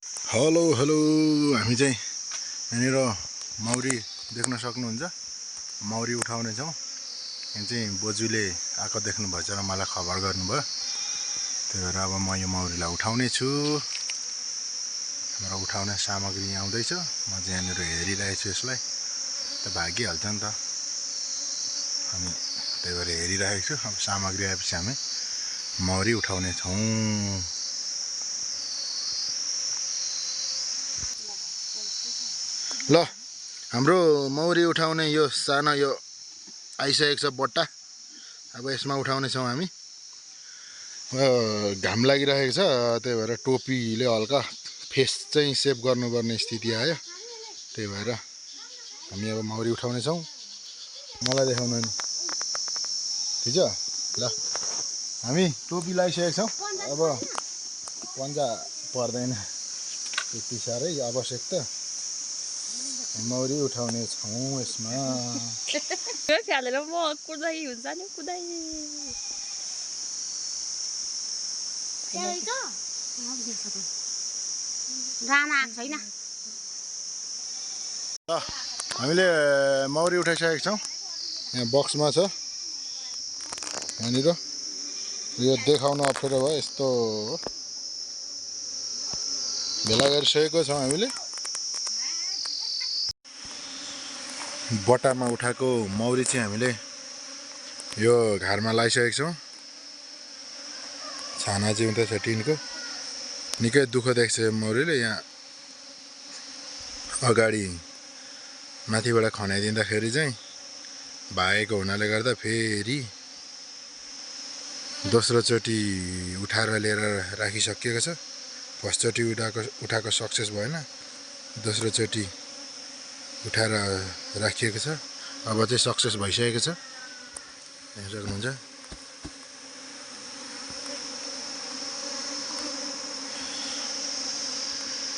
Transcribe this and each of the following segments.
hello hello हामी चाहिँ यहाँनिर मौरी देख्न सक्नुहुन्छ मौरी उठाउने छौं यहाँ चाहिँ बोजूले आएको देख्नु भएछ र मलाई खबर गर्नुभयो त्यही भएर अब म यो मौरीलाई उठाउने छु हाम्रो उठाउने सामग्री आउँदैछ म चाहिँ यहाँनिर हेरिरहेको छु यसलाई त भागिहाल्छ नि त हामी त्यही भएर हेरिरहेको छु अब सामग्री आएपछि हामी मौरी उठाउने छौं ल हाम्रो मौरी उठाउने यो सानो यो आइसकेको छ बट्टा अब यसमा उठाउने छौं हामी घाम लागिरहेको छ त्यही भएर टोपीले हल्का फेस चाहिँ सेभ गर्नुपर्ने स्थिति आयो त्यही भएर हामी अब मौरी उठाउने छौं मलाई देखाउनु नि ठीक छ ल हामी टोपी लगाइसकेका छौं अब पन्जा पर्दैन त्यति साह्रै आवश्यक त मौरी उठाउने छौं यसमा फ्यालेर म कुदाइ हुन्छ नि कुदाइ राना आएको छैन हामीले मौरी उठाइसकेका छौं यहाँ बक्समा छ यहाँनिर यो देखाउन अप्ठ्यारो भयो यस्तो भेला गरिसकेको छौं हामीले बट्टामा उठाएको मौरी चाहिँ हामीले यो घारमा लगाइसकेका छौं छाना चाहिँ उता छ टिनको निकै दुःख देख्छ मौरीले यहाँ अगाडि माथिबाट खनाइदिँदाखेरि चाहिँ भागेको हुनाले गर्दा फेरि दोस्रो चोटि उठाएर लिएर राखिसकिएको छ फर्स्ट चोटि उठाएको सक्सेस भएन दोस्रो चोटि उठाएर राखिएको छ अब चाहिँ सक्सेस भइसकेको छ हेर्न सक्नुहुन्छ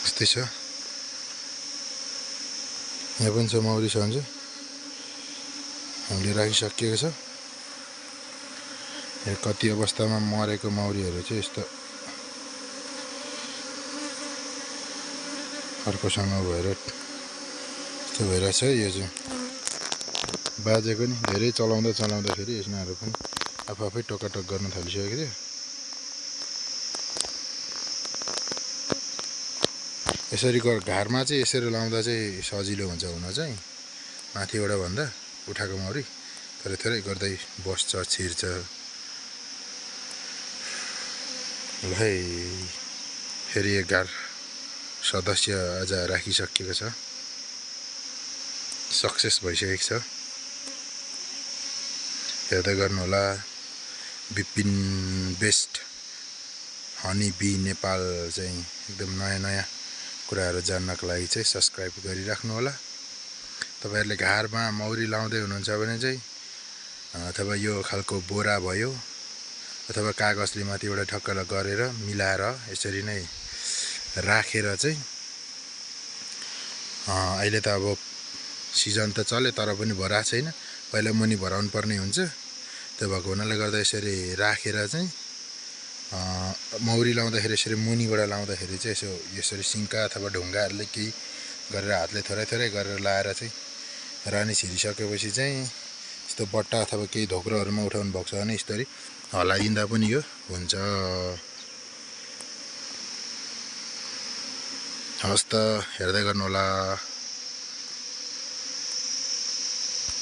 यस्तै छ यहाँ पनि छ मौरी छ भने हामीले राखिसकिएको छ कति अवस्थामा मरेको मौरीहरू चाहिँ यस्तो अर्कोसँग भएर यस्तो भइरहेछ यो चाहिँ बाजेको नि धेरै चलाउँदाखेरि यिनीहरू पनि आफै टोकाटक गर्न थालिसकेको थियो यसरी घारमा चाहिँ यसरी लाउँदा चाहिँ सजिलो हुन्छ हुन चाहिँ माथिबाट भन्दा उठाएको मौरी तर थोरै गर्दै बस्छ छिर्छ ल है फेरि 11 सदस्य आज राखिसकिएको छ सक्सेस भइसकेको छ हेर्दै गर्नुहोला Vipin best honey bee Nepal चाहिँ एकदम नयाँ कुराहरू जान्नको लागि चाहिँ सब्स्क्राइब गरिराख्नु होला तपाईहरुले घारमा मौरी लाउँदै हुनुहुन्छ भने चाहिँ अथवा यो खालको बोरा भयो अथवा कागजले माथिबाट ठक्कल गरेर मिलाएर यसरी नै राखेर चाहिँ अहिले त अब सिजन त चले तर पनि भरा छैन पहिला मुनि भराउनु पर्ने हुन्छ त्यो भएको हुनाले गर्दा यसरी राखेर चाहिँ मौरी लाउँदाखेरि यसरी मुनिबाट लाउँदाखेरि चाहिँ यसरी सिङ्का अथवा ढुङ्गाहरूले केही गरेर हातले थोरै गरेर लाएर चाहिँ रानी छिरिसकेपछि चाहिँ यस्तो बट्टा अथवा केही धोक्रोहरुमा उठाउनु भएको छ भने यसरी हलाइदिँदा पनि यो हुन्छ हस् त हेर्दै गर्नु होला